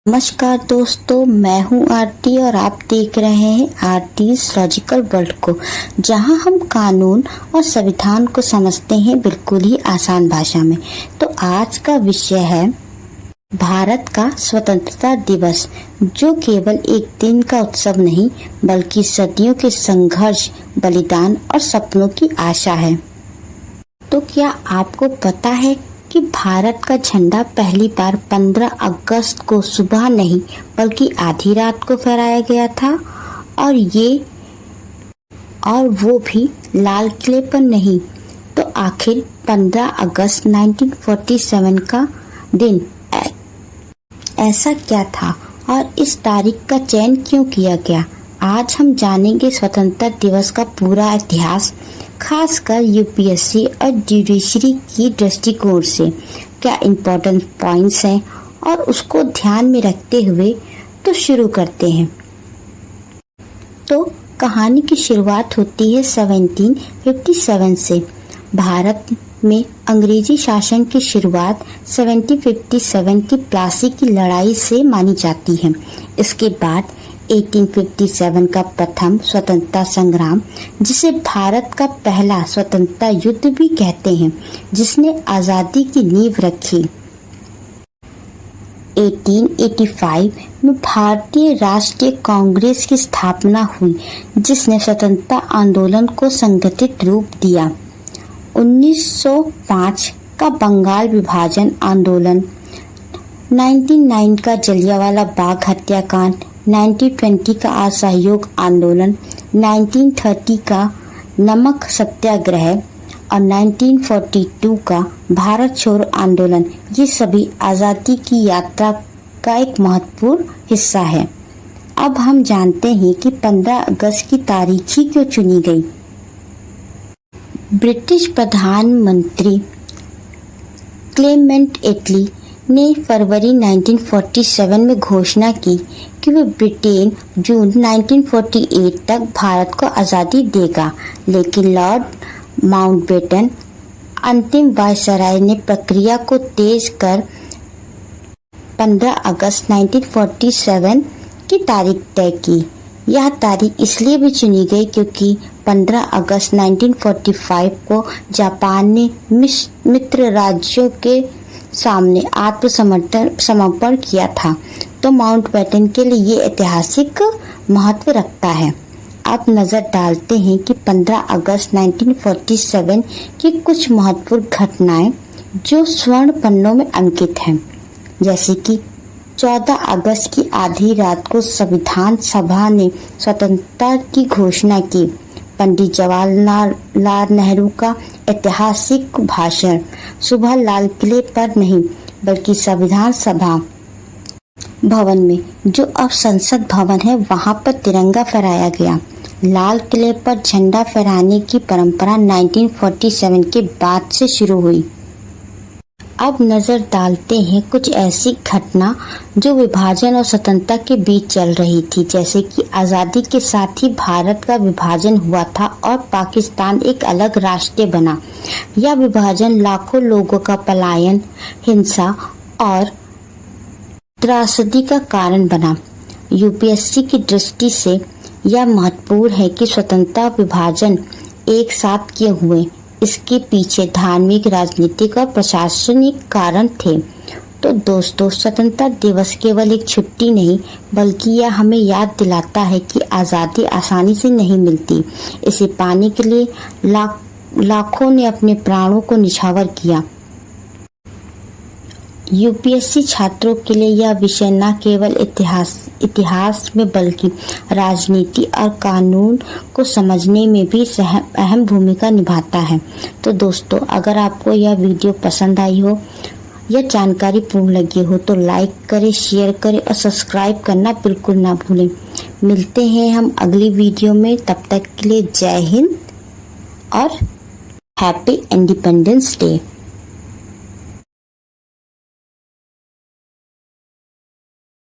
नमस्कार दोस्तों, मैं हूं आरती और आप देख रहे हैं आरतीज लॉजिकल वर्ल्ड को, जहां हम कानून और संविधान को समझते हैं बिल्कुल ही आसान भाषा में। तो आज का विषय है भारत का स्वतंत्रता दिवस, जो केवल एक दिन का उत्सव नहीं बल्कि सदियों के संघर्ष, बलिदान और सपनों की आशा है। तो क्या आपको पता है कि भारत का झंडा पहली बार 15 अगस्त को सुबह नहीं बल्कि आधी रात को फहराया गया था, और वो भी लाल किले पर नहीं। तो आखिर 15 अगस्त 1947 का दिन ऐसा क्या था और इस तारीख का चयन क्यों किया गया? आज हम जानेंगे स्वतंत्रता दिवस का पूरा इतिहास, खासकर यूपीएससी और जुडिशरी की दृष्टिकोण से क्या इम्पोर्टेंट पॉइंट्स हैं, और उसको ध्यान में रखते हुए तो शुरू करते हैं। तो कहानी की शुरुआत होती है 1757 से। भारत में अंग्रेजी शासन की शुरुआत 1757 की प्लासी की लड़ाई से मानी जाती है। इसके बाद 1857 का प्रथम स्वतंत्रता संग्राम, जिसे भारत का पहला स्वतंत्रता युद्ध भी कहते हैं, जिसने आजादी की नींव रखी। 1885 में भारतीय राष्ट्रीय कांग्रेस की स्थापना हुई, जिसने स्वतंत्रता आंदोलन को संगठित रूप दिया। 1905 का बंगाल विभाजन आंदोलन, 1909 का जलियांवाला बाग हत्याकांड, 1920 का असहयोग आंदोलन, 1930 का नमक सत्याग्रह और 1942 का भारत छोड़ो आंदोलन, ये सभी आज़ादी की यात्रा का एक महत्वपूर्ण हिस्सा है। अब हम जानते हैं कि 15 अगस्त की तारीख ही क्यों चुनी गई। ब्रिटिश प्रधानमंत्री क्लेमेंट एटली ने फरवरी 1947 में घोषणा की कि वह ब्रिटेन जून 1948 तक भारत को आज़ादी देगा, लेकिन लॉर्ड माउंटबेटन अंतिम वायसराय ने प्रक्रिया को तेज कर 15 अगस्त 1947 की तारीख तय की। यह तारीख इसलिए भी चुनी गई क्योंकि 15 अगस्त 1945 को जापान ने मित्र राज्यों के सामने आत्मसमर्पण किया था। तो माउंटबेटन के लिए ये ऐतिहासिक महत्व रखता है। अब नजर डालते हैं कि 15 अगस्त 1947 की कुछ महत्वपूर्ण घटनाएं जो स्वर्ण पन्नों में अंकित हैं, जैसे कि 14 अगस्त की आधी रात को संविधान सभा ने स्वतंत्रता की घोषणा की। पंडित जवाहरलाल नेहरू का ऐतिहासिक भाषण, सुबह लाल किले पर नहीं बल्कि संविधान सभा भवन में, जो अब संसद भवन है, वहां पर तिरंगा फहराया गया। लाल किले पर झंडा फहराने की परंपरा 1947 के बाद से शुरू हुई। अब नजर डालते हैं कुछ ऐसी घटना जो विभाजन और स्वतंत्रता के बीच चल रही थी, जैसे कि आज़ादी के साथ ही भारत का विभाजन हुआ था और पाकिस्तान एक अलग राष्ट्र बना। यह विभाजन लाखों लोगों का पलायन, हिंसा और त्रासदी का कारण बना। यूपीएससी की दृष्टि से यह महत्वपूर्ण है कि स्वतंत्रता विभाजन एक साथ किए हुए, इसके पीछे धार्मिक, राजनीतिक और प्रशासनिक कारण थे। तो दोस्तों, स्वतंत्रता दिवस केवल एक छुट्टी नहीं बल्कि यह हमें याद दिलाता है कि आज़ादी आसानी से नहीं मिलती। इसे पाने के लिए लाखों ने अपने प्राणों को निछावर किया। यूपीएससी छात्रों के लिए यह विषय न केवल इतिहास में बल्कि राजनीति और कानून को समझने में भी अहम भूमिका निभाता है। तो दोस्तों, अगर आपको यह वीडियो पसंद आई हो या जानकारी पूर्ण लगी हो तो लाइक करें, शेयर करें और सब्सक्राइब करना बिल्कुल ना भूलें। मिलते हैं हम अगली वीडियो में, तब तक के लिए जय हिंद और हैप्पी इंडिपेंडेंस डे।